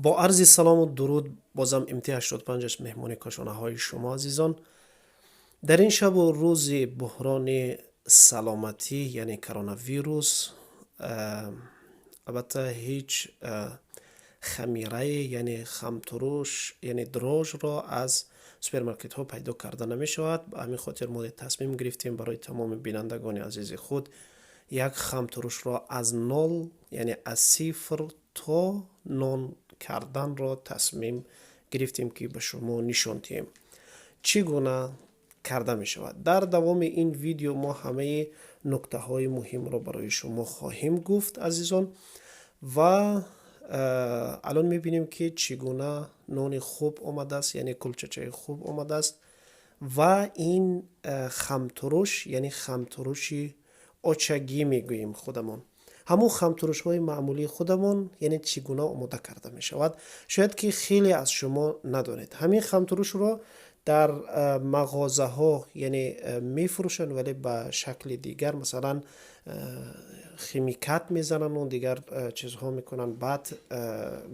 با عرض سلام و درود بازم امتی 85 است مهمانی کاشانه های شما عزیزان. در این شب و روز بحران سلامتی یعنی کرونا ویروس، البته هیچ خمیره یعنی خمتروش یعنی دروژ را از سوپرمارکت ها پیدا کرده نمی شود. به همین خاطر ما تصمیم گرفتیم برای تمام بینندگان عزیز خود یک خمتروش را از نل یعنی از صفر تا نون کردن را تصمیم گرفتیم که به شما نشان دهیم چگونه کرده می شود. در دوام این ویدیو ما همه نکته های مهم را برای شما خواهیم گفت عزیزان و الان می بینیم که چگونه نان خوب آمده است یعنی کلچه خوب آمده است و این خمتروش یعنی خمتروشی آچگی میگوییم خودمون، همون خمتروش های معمولی خودمون یعنی چگونه آماده کرده می شود. شاید که خیلی از شما ندانید همین خمتروش رو در مغازه ها یعنی می فروشن ولی به شکل دیگر، مثلا خیمیکات میزنن و دیگر چیزها میکنن، بعد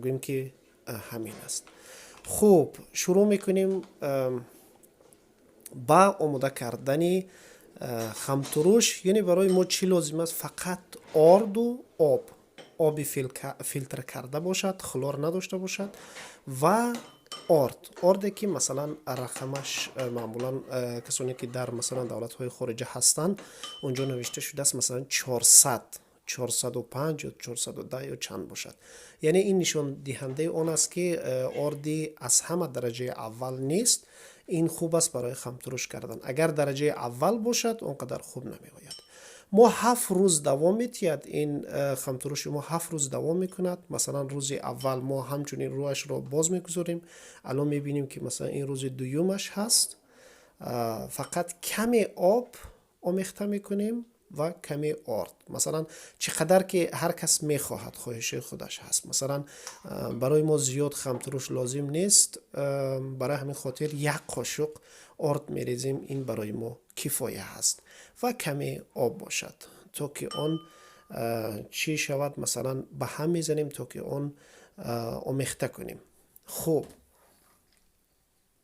گویم که همین است. خوب شروع میکنیم با آماده کردن خمتروش. یعنی برای ما چی لازم است؟ فقط آرد و آب فیلتر کرده باشد، خلور نداشته باشد و آردی که مثلا رقمش معمولا کسانی که در مثلا دولت های خارجه هستند اونجا نوشته شده است مثلا 405 یا 410 یا چند باشد. یعنی این نشان دهنده آن است که آردی از همه درجه اول نیست. این خوب است برای خمتروش کردن. اگر درجه اول باشد اونقدر خوب نمی آید. ما 7 روز دوام میتید این خمتروش ما 7 روز دوام میکند. مثلا روز اول ما همچنین رویش را باز میگذاریم. الان میبینیم که مثلا این روز دویمش هست. فقط کمی آب آمیخته میکنیم و کمی آرد، مثلا چقدر که هر کس میخواهد، خواهش خودش هست. مثلا برای ما زیاد خمتروش لازم نیست، برای همین خاطر یک قاشق آرد میریزیم، این برای ما کفایه هست و کمی آب باشد تا که آن چی شود، مثلا به هم میزنیم تا که آن آمیخته کنیم. خوب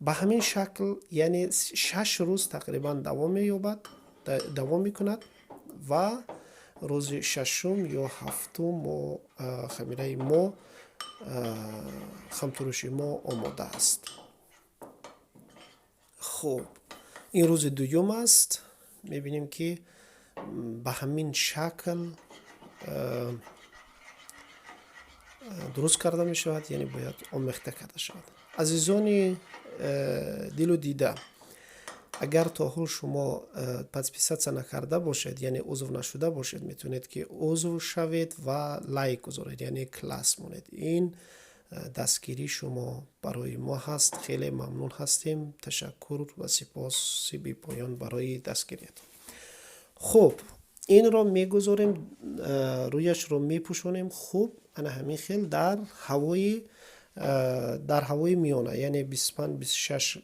به همین شکل یعنی 6 روز تقریبا دوام میکند و روز ششم یا هفتم خمیره ما خمتروشی ما آماده است. خب این روز دوم است. میبینیم که به همین شکل درست کرده می شود، یعنی باید آمیخته کرده شود. عزیزان دل و دیده، اگر تا حال شما پس نکرده باشید یعنی عضو نشده باشید، میتونید که عضو شوید و لایک گذارید یعنی کلاس مونید. این دستگیری شما برای ما هست. خیلی ممنون هستیم. تشکر و سپاس بی پایان برای دستگیریتون. خب این رو میگذاریم، رویش رو میپوشونیم. خوب انا همین خیل در هوای میانه یعنی 25-26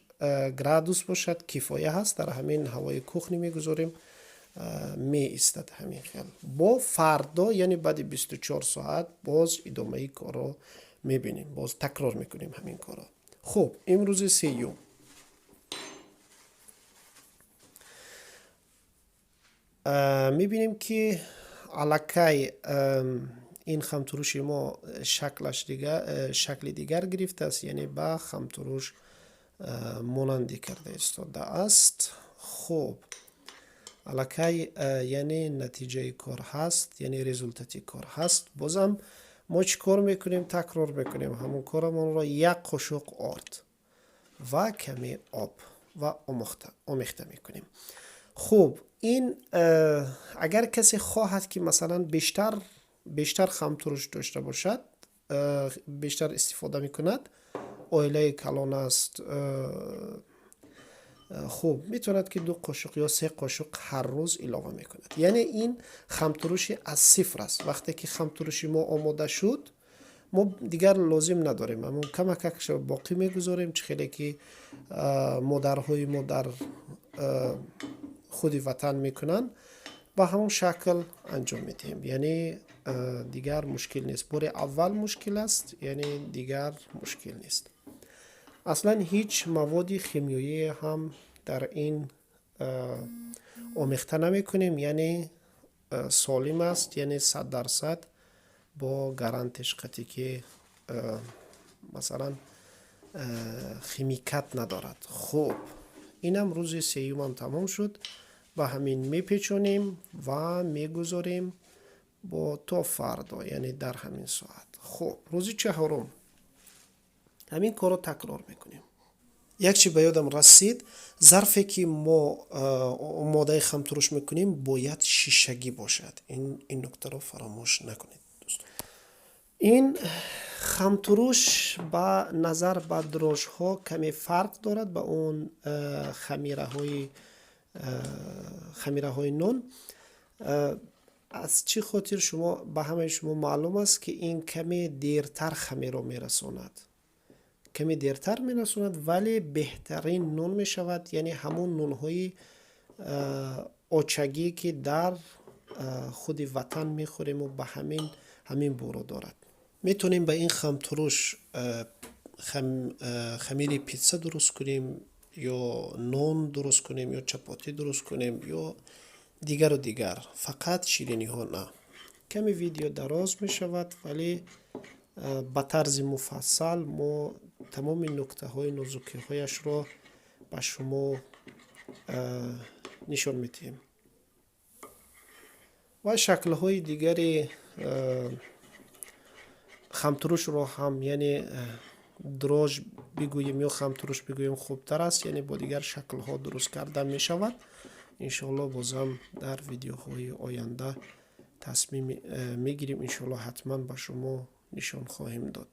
گرادوس باشد کفایه هست. در همین هوای کوخنی میگذاریم، می ایستد همین خیل. با فردا یعنی بعد 24 ساعت باز ادامه کار رو میبینیم، باز تکرار میکنیم همین کار رو. خب امروز سیوم میبینیم که علاکه این خمتروش ما شکل دیگر گرفته است، یعنی با خمتروش مانندی کرده استاده است. خب علاکه یعنی نتیجه کار هست، یعنی رزولتاتی کار هست. بازم ما چی کار میکنیم؟ تکرار میکنیم همون کارمون را. یک قاشق آرد و کمی آب و آمیخته میکنیم. خوب این اگر کسی خواهد که مثلا بیشتر خمتروش داشته باشد، بیشتر استفاده میکند، آیله کلان است، خوب میتوند که 2 قاشق یا 3 قاشق هر روز علاوه میکند. یعنی این خمتروشی از صفر است. وقتی که خمتروشی ما آماده شد ما دیگر لازم نداریم، اما کمکش باقی میگذاریم. چه خیلی که مادرهای ما در خود وطن میکنن با همون شکل انجام میدیم. یعنی دیگر مشکل نیست. بار اول مشکل است، یعنی دیگر مشکل نیست. اصلا هیچ مواد شیمیایی هم در این آمیخته نمی کنیم، یعنی سالم است، یعنی 100% با گارانتیش قطعی که مثلا خیمیکت ندارد. خب اینم روز سیوم هم تمام شد. با همین میپیچونیم و میگذاریم با تا فردا، یعنی در همین ساعت. خب روز چهارم همین کار رو تکرار میکنیم. یک چی به یادم رسید، ظرفی که ما آماده خام ترش میکنیم باید شیشگی باشد. این نکته رو فراموش نکنید دوستان. این خمتروش با نظر به دروژ ها کمی فرق دارد با اون خمیره های نون. از چی خاطر شما به همه شما معلوم است که این کمی دیرتر خمیر را میرساند، کمی دیرتر میرساند، ولی بهترین نون می شود. یعنی همون نون های آچگی که در خود وطن میخوریم و به همین بورو دارد. میتونیم به این خمتروش خمیر پیتزا درست کنیم، یا نون درست کنیم، یا چپاتی درست کنیم، یا دیگر و دیگر. فقط شیرینی ها نه. کمی ویدیو دراز می شود، ولی به طرز مفصل ما تمام نکته های نازکی هایش را به شما نشان میدیم. و شکل های دیگری خمتروش رو هم، یعنی دروژ بگوییم یا خمتروش بگوییم خوبتر است، یعنی با دیگر شکل ها درست کرده می شود. انشالله بازم در ویدیوهای آینده تصمیم میگیریم، انشالله حتما به شما نشان خواهیم داد.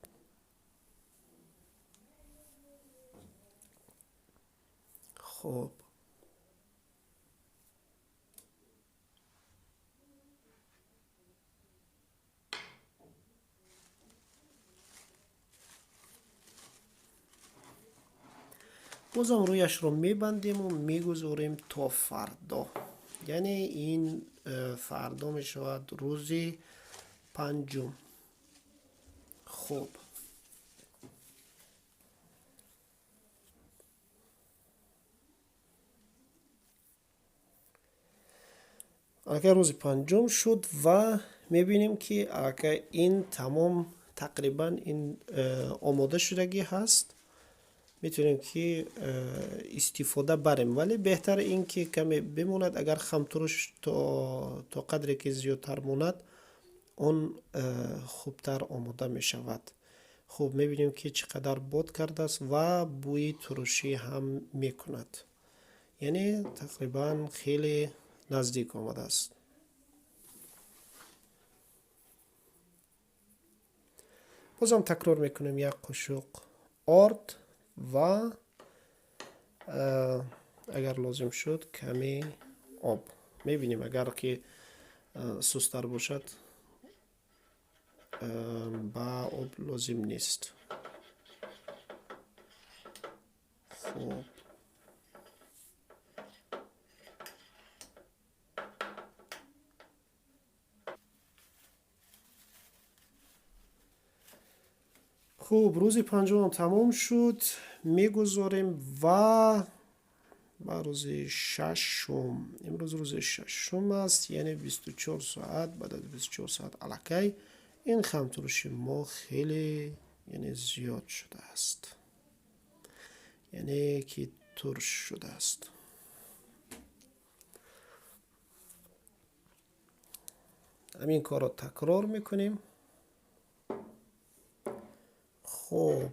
خب بازم رویش رو میبندیم و میگذاریم تا فردا. یعنی این فردا می شود روزی پنجم. خب اگر روز پنجم شد و میبینیم که اگر این تمام تقریبا این آماده شدگی هست، میتونیم که استفاده بریم. ولی بهتر این که کمی بموند. اگر خمتروش تا قدری که زیادتر موند اون خوبتر آماده می شود. خب میبینیم که چقدر باد کرده است و بوی ترشی هم میکند، یعنی تقریبا خیلی نزدیک آمده است. بازم تکرار میکنیم، یک قاشق آرد و اگر لازم شد کمی آب. میبینیم اگر که سستر باشد با آب لازم نیست. خب روز پنجم تمام شد. میگذاریم و روز ششم، امروز روز ششم است، یعنی 24 ساعت بعد از 24 ساعت الکی این خمتروش ما خیلی یعنی زیاد شده است، یعنی که ترش شده است. همین کار رو تکرار میکنیم. خب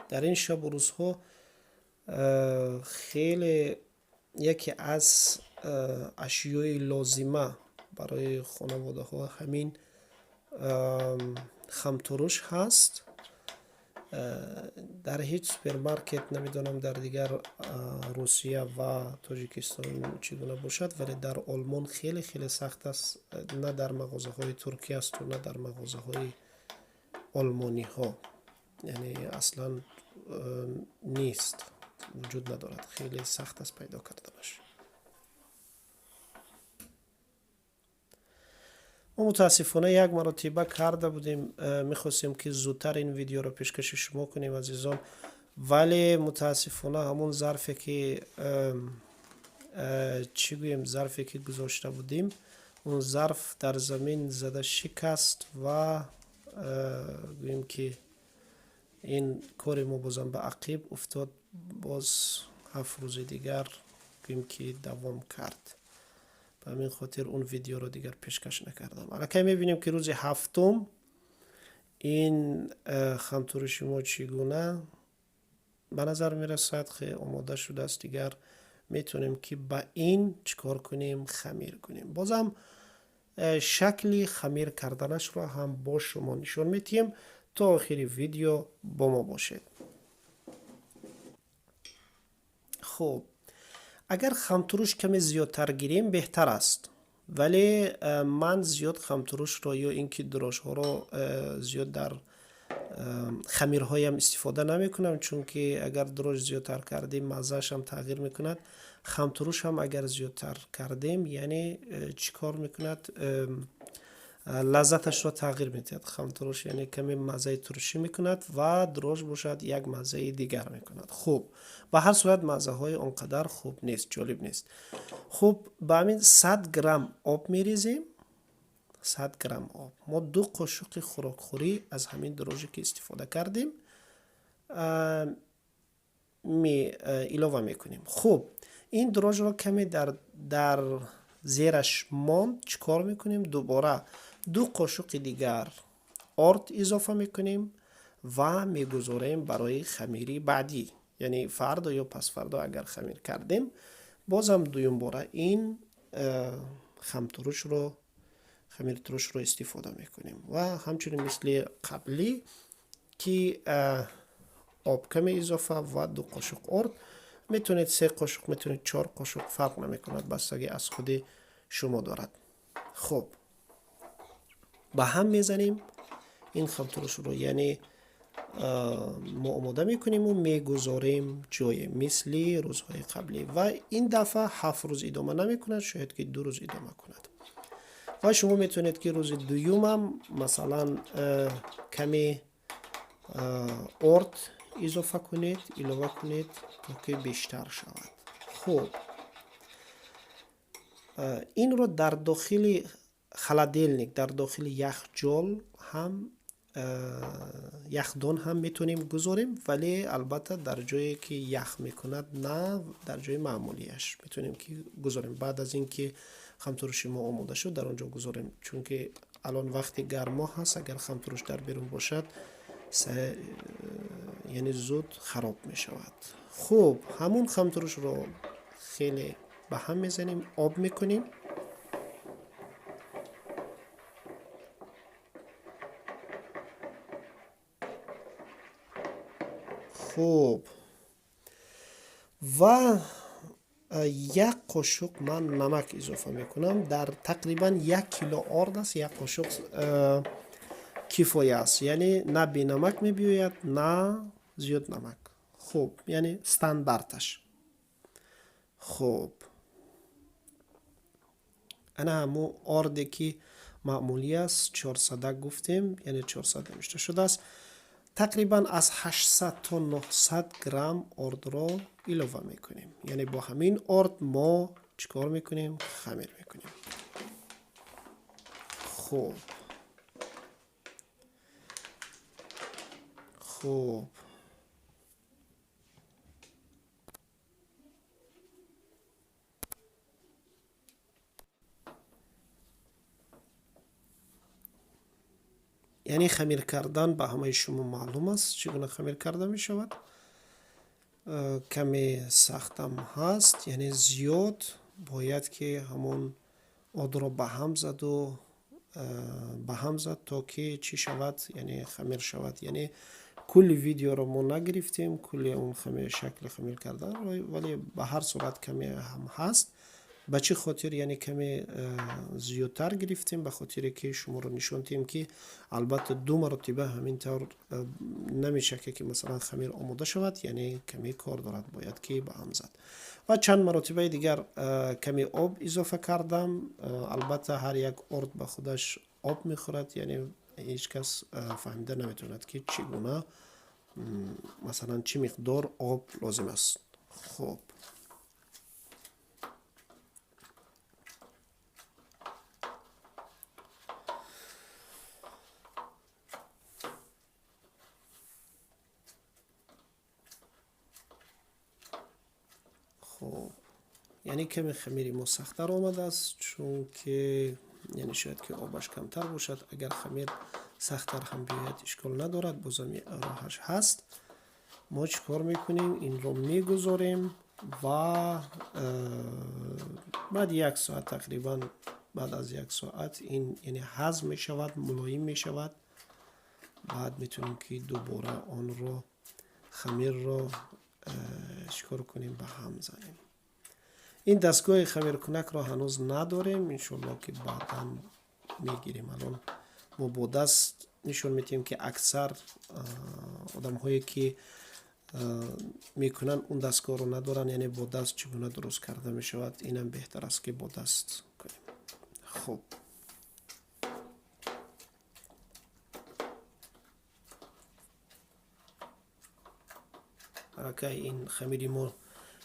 در این شب و روزها خیلی یکی از اشیای لازمه برای خانواده ها همین خمتروش هست. در هیچ سوپرمارکت، نمیدونم در دیگر روسیه و تاجیکستان چگونه باشد، ولی در آلمان خیلی خیلی سخت است. نه در مغازه های ترکی است و نه در مغازه های آلمانی ها، یعنی اصلا نیست، وجود ندارد. خیلی سخت است پیدا کردنش. ما متاسفانه یک مرتبه کرده بودیم، میخواستیم که زودتر این ویدیو رو پیشکش شما کنیم عزیزان، ولی متاسفانه همون ظرفی که چی گویم، ظرفی که گذاشته بودیم، اون ظرف در زمین زده شکست و گویم که این کار ما بازم به عقب افتاد. باز 7 روز دیگر گویم که دوام کرد. به همین خاطر اون ویدیو رو دیگر پیشکش نکردم. الان میبینیم که روز هفتم این خمتورش ما چگونه به نظر میرسد، خیلی آماده شده است. دیگر میتونیم که با این چکار کنیم، خمیر کنیم. بازم شکلی خمیر کردنش رو هم با شما نشون میدیم تا آخر ویدیو با ما باشید. خب اگر خمتروش کمی زیادتر گیریم بهتر است، ولی من زیاد خمتروش رو یا اینکه دروش ها رو زیاد در خمیرهایم استفاده نمی کنم، چون که اگر دروش زیادتر کردیم مزهش هم تغییر میکند. خمتروش هم اگر زیادتر کردیم یعنی چیکار میکند، لذتش رو تغییر میدهد. خمتروش یعنی کمی مزه ترشی میکند و دروش باشد یک مزه دیگر میکند. خوب به هر صورت مزه های اونقدر خوب نیست، جالب نیست. خب با همین 100 گرم آب میریزیم. 100 گرم آب، ما 2 قاشق خوراکخوری از همین دروژی که استفاده کردیم ایلاوه میکنیم. خب این دروژ رو کمی در زیرش ماند، چیکار میکنیم؟ دوباره 2 قاشق دیگر آرد اضافه میکنیم و میگذاریم برای خمیری بعدی، یعنی فردا یا پس فردا اگر خمیر کردیم بازم دویم باره این خمیر ترش رو استفاده میکنیم و همچنین مثل قبلی که آب کمی اضافه و 2 قاشق آرد. میتونید 3 قاشق، میتونید 4 قاشق، فرق نمیکند، بستگی از خود شما دارد. خب با هم میزنیم این خمترش رو، یعنی ما آماده میکنیم و میگذاریم جای مثل روزهای قبلی و این دفعه 7 روز ادامه نمیکند، شاید که 2 روز ادامه کند. و شما میتونید که روز دوم هم مثلا کمی آرد اضافه کنید، ایلاوه کنید تا که بیشتر شود. خب این رو در داخل خلادیلنیک، در داخل یخچال هم یخدان هم میتونیم گذاریم، ولی البته در جایی که یخ میکند، نه در جای معمولیش میتونیم که گذاریم. بعد از اینکه خمترش ما آماده شد در اونجا گذاریم، چون که الان وقتی گرما هست، اگر خمترش در بیرون باشد یعنی زود خراب می شود. خب همون خمترش رو خیلی به هم میزنیم، آب میکنیم. خوب و 1 قاشق من نمک اضافه میکنم. در تقریبا 1 کیلو آرد است، 1 قاشق کفایه است، یعنی نه بی نمک میبیاید نه زیاد نمک. خوب یعنی استانداردش. خوب انا همو آردی که معمولی است 400 گفتیم، یعنی 400 نوشته شده است. تقریبا از 800 تا 900 گرم آرد را ایلاوه میکنیم، یعنی با همین آرد ما چیکار میکنیم؟ خمیر میکنیم. خوب یعنی خمیر کردن به همه شما معلوم است چگونه خمیر کرده می شود. کمی سختم هست، یعنی زیاد باید که همون آرد را به هم زد تا که چی شود، یعنی خمیر شود. یعنی کلی ویدیو رو ما نگرفتیم، کلی اون خمیر شکل خمیر کردن، ولی به هر صورت کمی هم هست. به چه خاطر یعنی کمی زیادتر گرفتیم؟ به خاطر که شما رو نشوندیم که البته 2 مرتبه همین طور نمیشه که مثلا خمیر آماده شود، یعنی کمی کار دارد، باید که به هم زد. و چند مرتبه دیگر کمی آب اضافه کردم. البته هر یک ارد به خودش آب میخورد، یعنی هیچ کس فهمیده نمیتوند که چگونه مثلا چه مقدار آب لازم است. خب خب یعنی کمی خمیر ما سخت‌تر آمده است، چون که یعنی شاید که آبش کمتر باشد. اگر خمیر سخت‌تر هم بیاید اشکال ندارد، بازم راهش هست. ما چیکار میکنیم؟ این رو میگذاریم و بعد 1 ساعت تقریبا، بعد از 1 ساعت این یعنی هضم می شود، ملایم می شود. بعد میتونیم که دوباره آن رو خمیر رو چیکار کنیم؟ به هم زنیم. این دستگاه خمیر کنک رو هنوز نداریم، انشالله که بعدا میگیریم. الان ما با دست نشون میدیم که اکثر آدم هایی که میکنن اون دستگاه رو ندارن، یعنی با دست چگونه درست کرده میشود. اینم بهتر است که با دست کنیم. خب این خمیر ما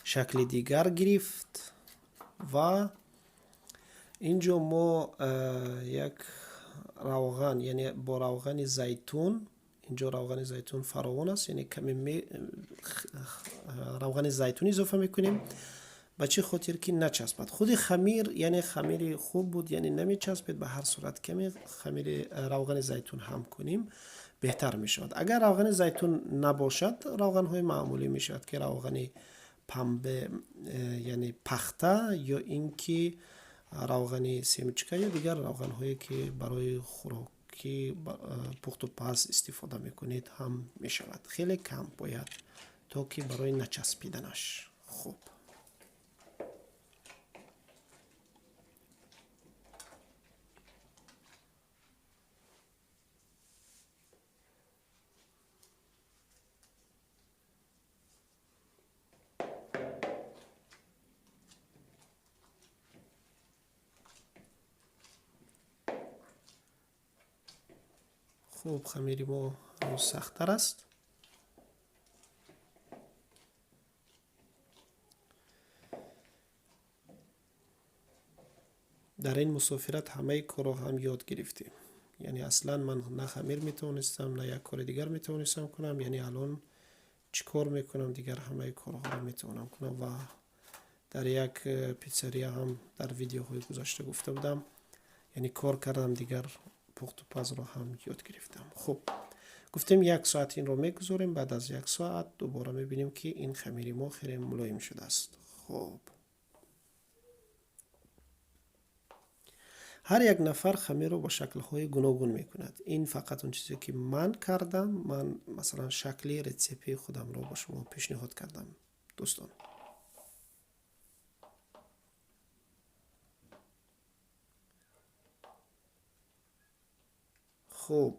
شکل دیگر گرفت و اینجا ما یک روغن، یعنی با روغن زیتون، اینجا روغن زیتون فراوان است، یعنی کمی روغن زیتون اضافه میکنیم. به چه خاطر که نچسبد. خود خمیر یعنی خمیر خوب بود، یعنی نمیچسبید. به هر صورت کمی خمیر روغن زیتون هم کنیم بهتر میشود. اگر روغن زیتون نباشد، روغن های معمولی میشود که روغن پنبه یعنی پخته، یا اینکه روغن سیمچکه، یا دیگر روغن هایی که برای خوراکی پخت و پز استفاده میکنید هم میشود. خیلی کم باید، تا که برای نچسبیدنش. خوب خوب خمیر ما سخت‌تر است. در این مسافرت همه کار هم یاد گرفتیم. یعنی اصلا من نه خمیر میتونستم، نه یک کار دیگر میتونستم کنم. یعنی الان چی کار میکنم؟ دیگر همه کارها رو میتونم کنم. و در یک پیتزریا هم در ویدیوهای گذاشته گفته بودم، یعنی کار کردم، دیگر پخت و پز رو هم یاد گرفتم. خب گفتیم 1 ساعت این رو میگذاریم. بعد از 1 ساعت دوباره میبینیم که این خمیر ما خیلی ملایم شده است. خب هر یک نفر خمیر رو با شکل‌های گوناگون میکند. این فقط اون چیزی که من کردم. من مثلا شکلی رسیپی خودم رو با شما پیشنهاد کردم دوستان. خب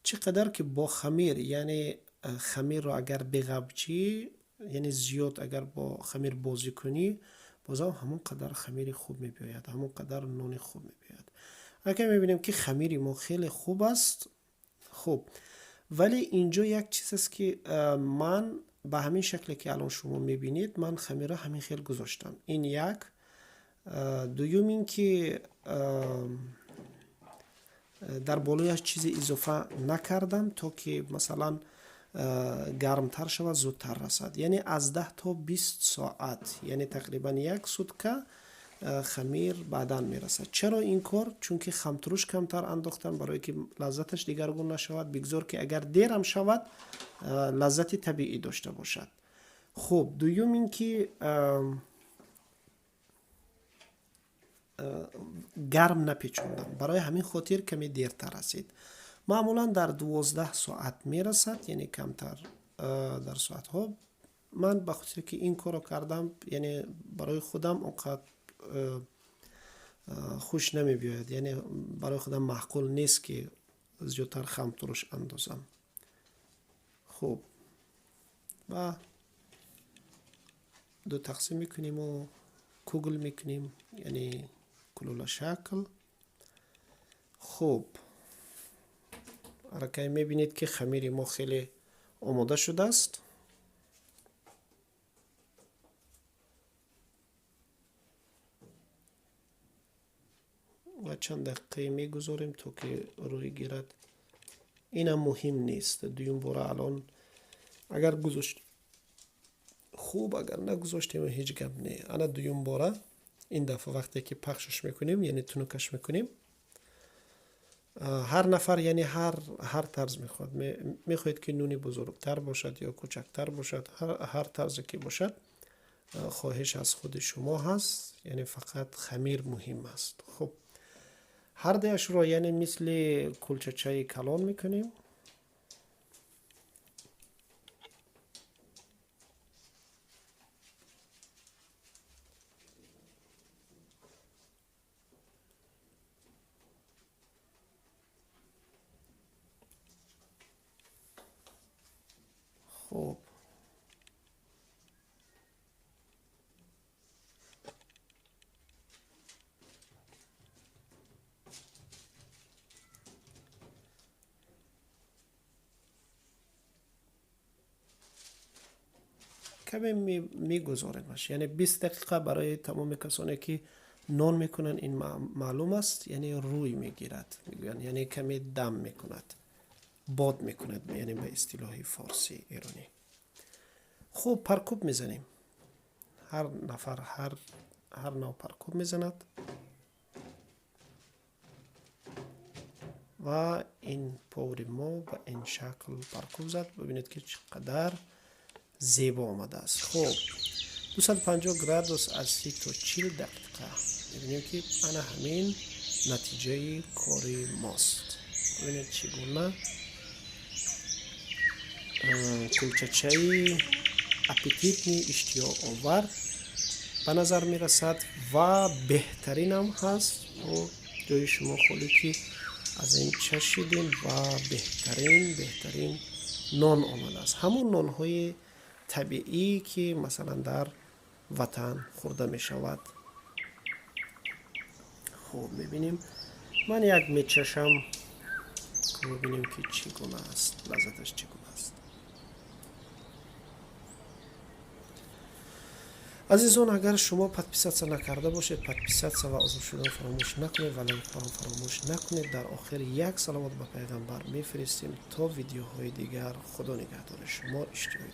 چقدر که با خمیر، یعنی خمیر رو اگر بغبچی، یعنی زیاد اگر با خمیر بازی کنی، بازم همون قدر خمیر خوب میباید، همون قدر نون خوب میباید. اگر میبینیم که خمیر ما خیلی خوب است. خب ولی اینجا یک چیز است که من به همین شکلی که الان شما میبینید، من خمیر همین خیلی گذاشتم. این یک. دوم این که در بالایش چیزی اضافه نکردم تا که مثلا گرمتر شود، زودتر رسد. یعنی از 10 تا 20 ساعت، یعنی تقریبا 1 سوتکه خمیر بعداً میرسد. چرا این کار؟ چون که خمتروش کمتر انداختم برای که لذتش دیگرگون نشود. بگذار که اگر دیرم شود لذت طبیعی داشته باشد. خب دوم این که گرم نپیچوندم، برای همین خاطر کمی دیرتر رسید. معمولا در 12 ساعت میرسد، یعنی کمتر در ساعت ها. من به خاطر که این کارو کردم، یعنی برای خودم اونقدر خوش نمی بیاید، یعنی برای خودم معقول نیست که زیادتر خم ترش اندازم. خب و دو تقسیم میکنیم و کوگل میکنیم، یعنی کلوله شکل. خب حرکت میبینید که خمیر ما خیلی آماده شده است. و چند دقیقه میگذاریم تا که روی گیرد. این هم مهم نیست. دویم باره الان اگر گذاشت خوب، اگر نگذاشتیم هیچ گپ نه. انا دویم باره این دفعه وقتی که پخشش میکنیم، یعنی تنوکش میکنیم، هر نفر یعنی هر طرز میخواد. میخواید که نونی بزرگتر باشد یا کوچکتر باشد، هر طرزی که باشد خواهش از خود شما هست، یعنی فقط خمیر مهم است. خب هر دیش رو یعنی مثل کلچه کلان میکنیم. خب کمی میگذاریمش، یعنی 20 دقیقه برای تمام کسانی که نان میکنن این معلوم است، یعنی روی میگیرد، یعنی کمی دم میکند، باد میکند، یعنی به اصطلاح فارسی ایرانی. خب پرکوب میزنیم. هر نفر هر نوع پرکوب میزند و این پوری ما به این شکل پرکوب زد. ببینید که چقدر زیبا آمده است. خب 250 گرادوس از 30 تا 40 دقیقه. ببینیم که انا همین نتیجه کاری ماست. ببینید چگونه کلچه اپیتیت می اشتیاق آور به نظر می رسد و بهترین هم هست. و جای شما خالی که از این چشیدین و بهترین نان آمده است. همون نان های طبیعی که مثلا در وطن خورده می شود. خب میبینیم، من یک میچشم که میبینیم که چگونه است، لذتش چگونه است. عزیزان اگر شما پادپیسات نکرده باشید، پادپیسات و عضو شدن فراموش نکنید و لایک فراموش نکنید. در آخر یک صلوات به پیغمبر میفرستیم تا ویدیوهای دیگر. خدا نگهدار شما. اشتیاق